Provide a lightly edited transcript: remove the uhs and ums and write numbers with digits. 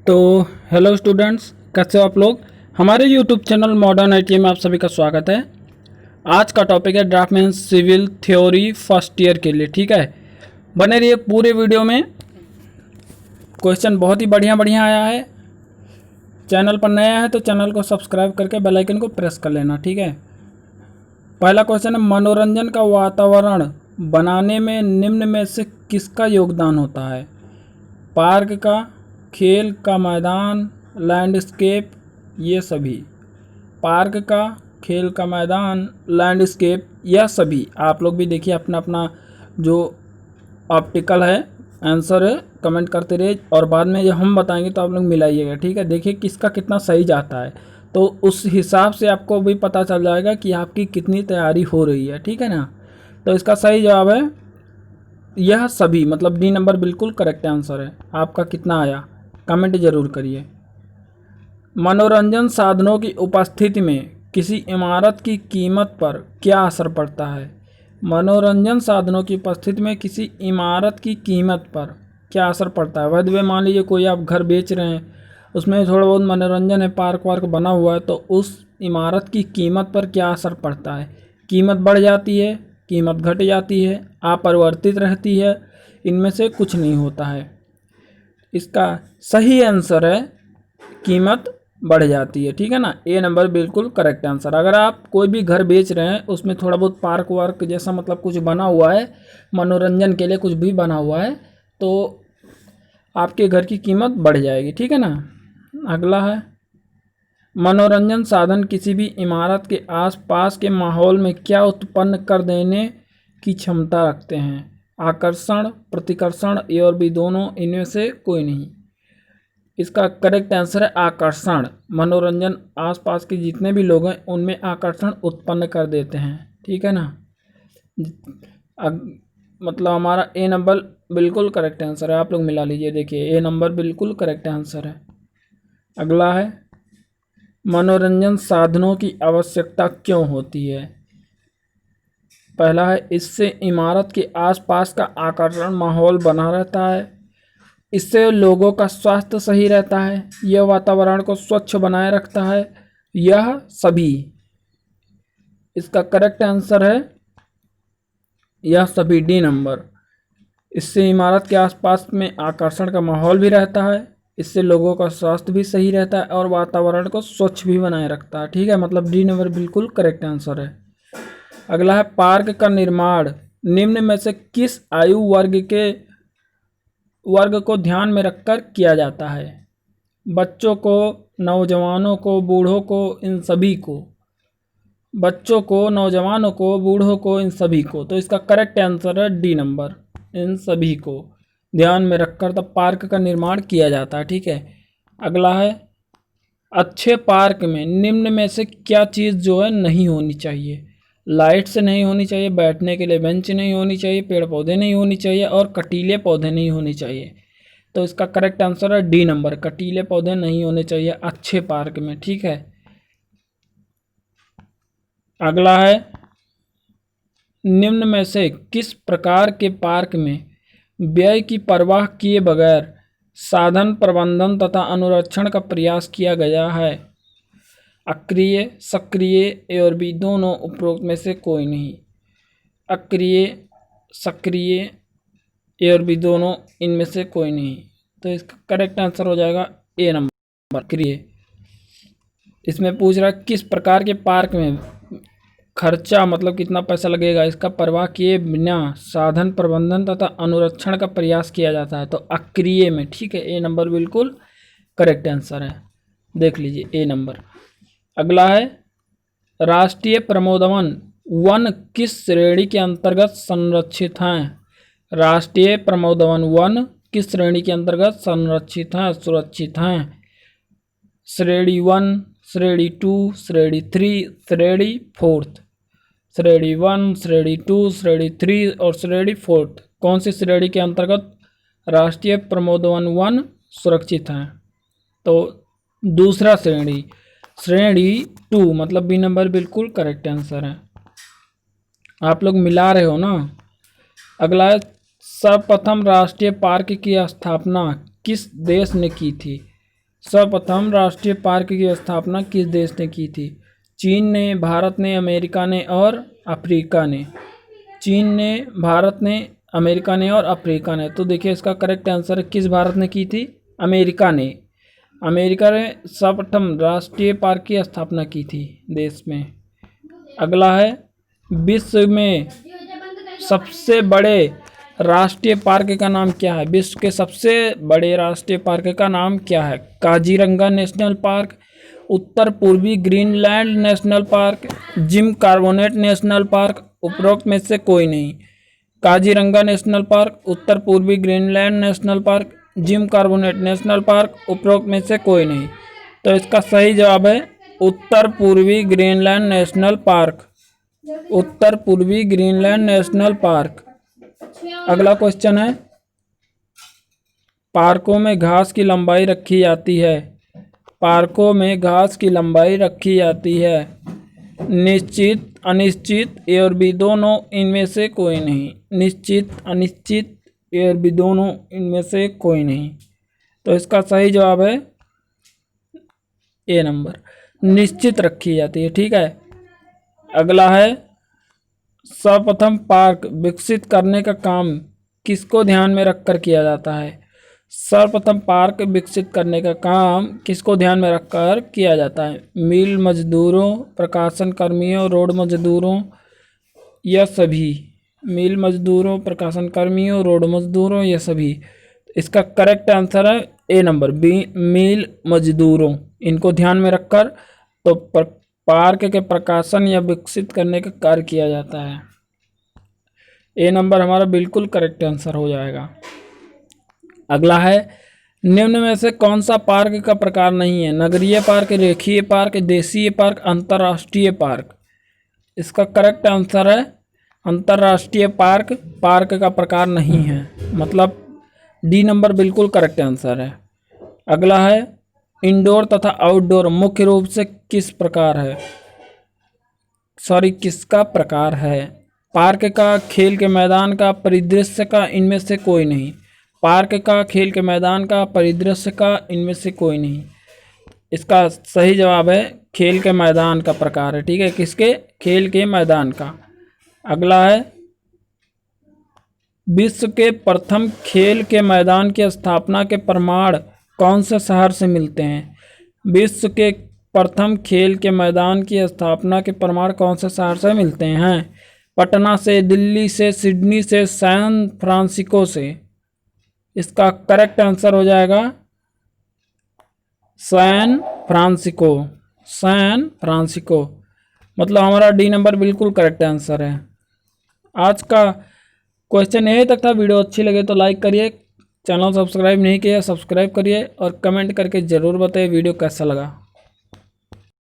तो hello students, कैसे हो आप लोग। हमारे यूट्यूब चैनल मॉडर्न आईटी में आप सभी का स्वागत है। आज का टॉपिक है draftsman civil theory first year के लिए। ठीक है, बने रहिए पूरे वीडियो में। क्वेश्चन बहुत ही बढ़िया बढ़िया आया है। चैनल पर नया है तो चैनल को सब्सक्राइब करके बेल आइकन को प्रेस कर लेना। ठीक है, पहला क्वेश्चन है, मनोरंजन का वातावरण बनाने में निम्न में से किसका योगदान होता है। पार्क का, खेल का मैदान, लैंडस्केप, ये सभी। पार्क का, खेल का मैदान, लैंडस्केप, यह सभी। आप लोग भी देखिए अपना अपना जो ऑप्टिकल है आंसर है कमेंट करते रहिए, और बाद में जब हम बताएंगे तो आप लोग मिलाइएगा। ठीक है, देखिए किसका कितना सही जाता है, तो उस हिसाब से आपको भी पता चल जाएगा कि आपकी कितनी तैयारी हो रही है। ठीक है ना, तो इसका सही जवाब है यह सभी, मतलब डी नंबर बिल्कुल करेक्ट आंसर है। आपका कितना आया कमेंट जरूर करिए। मनोरंजन साधनों की उपस्थिति में किसी इमारत की कीमत पर क्या असर पड़ता है। मनोरंजन साधनों की उपस्थिति में किसी इमारत की कीमत पर क्या असर पड़ता है। वैसे मान लीजिए कोई आप घर बेच रहे हैं, उसमें थोड़ा बहुत मनोरंजन है, पार्क वार्क बना हुआ है, तो उस इमारत की कीमत पर क्या असर पड़ता है। कीमत बढ़ जाती है, कीमत घट जाती है, अपरिवर्तित रहती है, इनमें से कुछ नहीं होता है। इसका सही आंसर है कीमत बढ़ जाती है। ठीक है ना, ए नंबर बिल्कुल करेक्ट आंसर। अगर आप कोई भी घर बेच रहे हैं, उसमें थोड़ा बहुत पार्क वार्क जैसा मतलब कुछ बना हुआ है, मनोरंजन के लिए कुछ भी बना हुआ है, तो आपके घर की कीमत बढ़ जाएगी। ठीक है ना। अगला है, मनोरंजन साधन किसी भी इमारत के आसपास के माहौल में क्या उत्पन्न कर देने की क्षमता रखते हैं। आकर्षण, प्रतिकर्षण, ए और बी दोनों, इनमें से कोई नहीं। इसका करेक्ट आंसर है आकर्षण। मनोरंजन आसपास के जितने भी लोग हैं उनमें आकर्षण उत्पन्न कर देते हैं। ठीक है ना, मतलब हमारा ए नंबर बिल्कुल करेक्ट आंसर है। आप लोग मिला लीजिए, देखिए ए नंबर बिल्कुल करेक्ट आंसर है। अगला है, मनोरंजन साधनों की आवश्यकता क्यों होती है। पहला है, इससे इमारत के आसपास का आकर्षण माहौल बना रहता है, इससे लोगों का स्वास्थ्य सही रहता है, यह वातावरण को स्वच्छ बनाए रखता है, यह सभी। इसका करेक्ट आंसर है यह सभी, डी नंबर। इससे इमारत के आसपास में आकर्षण का माहौल भी रहता है, इससे लोगों का स्वास्थ्य भी सही रहता है और वातावरण को स्वच्छ भी बनाए रखता है। ठीक है, मतलब डी नंबर बिल्कुल करेक्ट आंसर है। अगला है, पार्क का निर्माण निम्न में से किस आयु वर्ग को ध्यान में रखकर किया जाता है। बच्चों को, नौजवानों को, बूढ़ों को, इन सभी को। बच्चों को, नौजवानों को, बूढ़ों को, इन सभी को। तो इसका करेक्ट आंसर है डी नंबर, इन सभी को ध्यान में रखकर तब पार्क का निर्माण किया जाता है। ठीक है। अगला है, अच्छे पार्क में निम्न में से क्या चीज़ जो है नहीं होनी चाहिए। लाइट्स नहीं होनी चाहिए, बैठने के लिए बेंच नहीं होनी चाहिए, पेड़ पौधे नहीं होनी चाहिए और कटीले पौधे नहीं होने चाहिए। तो इसका करेक्ट आंसर है डी नंबर, कटीले पौधे नहीं होने चाहिए अच्छे पार्क में। ठीक है। अगला है, निम्न में से किस प्रकार के पार्क में व्यय की परवाह किए बगैर साधन प्रबंधन तथा अनुरक्षण का प्रयास किया गया है। अक्रिय, सक्रिय, ए और बी दोनों, उपरोक्त में से कोई नहीं। अक्रिय, सक्रिय, ए और बी दोनों, इनमें से कोई नहीं। तो इसका करेक्ट आंसर हो जाएगा ए नंबर, अक्रिय। इसमें पूछ रहा है किस प्रकार के पार्क में खर्चा मतलब कितना पैसा लगेगा, इसका परवाह किए बिना साधन प्रबंधन तथा अनुरक्षण का प्रयास किया जाता है। तो अक्रिय में। ठीक है, ए नंबर बिल्कुल करेक्ट आंसर है, देख लीजिए ए नंबर। अगला है, राष्ट्रीय प्रमोदवन वन किस श्रेणी के अंतर्गत संरक्षित हैं। राष्ट्रीय प्रमोदवन वन किस श्रेणी के अंतर्गत संरक्षित हैं, सुरक्षित हैं। श्रेणी 1, श्रेणी 2, श्रेणी 3, श्रेणी 4। श्रेणी 1, श्रेणी 2, श्रेणी 3 और श्रेणी 4 कौन सी श्रेणी के अंतर्गत राष्ट्रीय प्रमोदवन वन सुरक्षित हैं। तो दूसरा श्रेणी, श्रेणी 2, मतलब बी नंबर बिल्कुल करेक्ट आंसर है। आप लोग मिला रहे हो ना। अगला है, सर्वप्रथम राष्ट्रीय पार्क की स्थापना किस देश ने की थी। सर्वप्रथम राष्ट्रीय पार्क की स्थापना किस देश ने की थी? चीन ने, भारत ने, अमेरिका ने और अफ्रीका ने। चीन ने, भारत ने, अमेरिका ने और अफ्रीका ने। तो देखिए इसका करेक्ट आंसर है किस भारत ने की थी? अमेरिका ने। अमेरिका ने सर्वप्रथम राष्ट्रीय पार्क की स्थापना की थी देश में। अगला है, विश्व में सबसे बड़े राष्ट्रीय पार्क का नाम क्या है? विश्व के सबसे बड़े राष्ट्रीय पार्क का नाम क्या है? काजीरंगा नेशनल पार्क, उत्तर पूर्वी Greenland national park, gym carbonate national park, उपरोक्त में से कोई नहीं। काजीरंगा नेशनल पार्क, उत्तर पूर्वी Greenland national park, gym carbonate national park, उपरोक्त में से कोई नहीं। तो इसका सही जवाब है उत्तर पूर्वी ग्रीनलैंड नेशनल पार्क। उत्तर पूर्वी ग्रीनलैंड नेशनल पार्क। अगला क्वेश्चन है, पार्कों में घास की लंबाई रखी जाती है। पार्कों में घास की लंबाई रखी जाती है निश्चित, अनिश्चित, ए और बी दोनों, इनमें से कोई नहीं। निश्चित, अनिश्चित, ए और बी दोनों, इनमें से कोई नहीं। तो इसका सही जवाब है ए नंबर, निश्चित रखी जाती है। ठीक है। अगला है, सर्वप्रथम पार्क विकसित करने का काम किसको ध्यान में रखकर किया जाता है? सर्वप्रथम पार्क विकसित करने का काम किसको ध्यान में रखकर किया जाता है? मिल मजदूरों, प्रकाशन कर्मियों, रोड मजदूरों या सभी? मिल मजदूरों, प्रकाशन कर्मियों, रोड मजदूरों या सभी? इसका करेक्ट आंसर है ए नंबर, बी, मिल मजदूरों। इनको ध्यान में रखकर तो पार्क के प्रकाशन या विकसित करने का कार्य किया जाता है। ए नंबर हमारा बिल्कुल करेक्ट आंसर हो जाएगा। अगला है, निम्न में से कौन सा पार्क का प्रकार नहीं है? नगरीय पार्क, रेखीय पार्क, देशीय पार्क, अंतर्राष्ट्रीय पार्क। इसका करेक्ट आंसर है अंतर्राष्ट्रीय पार्क। पार्क का प्रकार नहीं है, मतलब डी नंबर बिल्कुल करेक्ट आंसर है। अगला है, इंडोर तथा आउटडोर मुख्य रूप से किस प्रकार है? किसका प्रकार है? पार्क का, खेल के मैदान का, परिदृश्य का, इनमें से कोई नहीं। पार्क का, खेल के मैदान का, परिदृश्य का, इनमें से कोई नहीं। इसका सही जवाब है खेल के मैदान का प्रकार है। ठीक है, किसके? खेल के मैदान का। अगला है, विश्व के प्रथम खेल के मैदान की स्थापना के प्रमाण कौन से शहर से मिलते हैं? विश्व के प्रथम खेल के मैदान की स्थापना के प्रमाण कौन से शहर से मिलते हैं? पटना से, दिल्ली से, सिडनी से, सैन फ्रांसिस्को से। इसका करेक्ट आंसर हो जाएगा सैन फ्रांसिस्को। सैन फ्रांसिस्को, मतलब हमारा डी नंबर बिल्कुल करेक्ट आंसर है। आज का क्वेश्चन यही तक था। वीडियो अच्छी लगे तो लाइक करिए, चैनल सब्सक्राइब नहीं किया सब्सक्राइब करिए और कमेंट करके ज़रूर बताइए वीडियो कैसा लगा।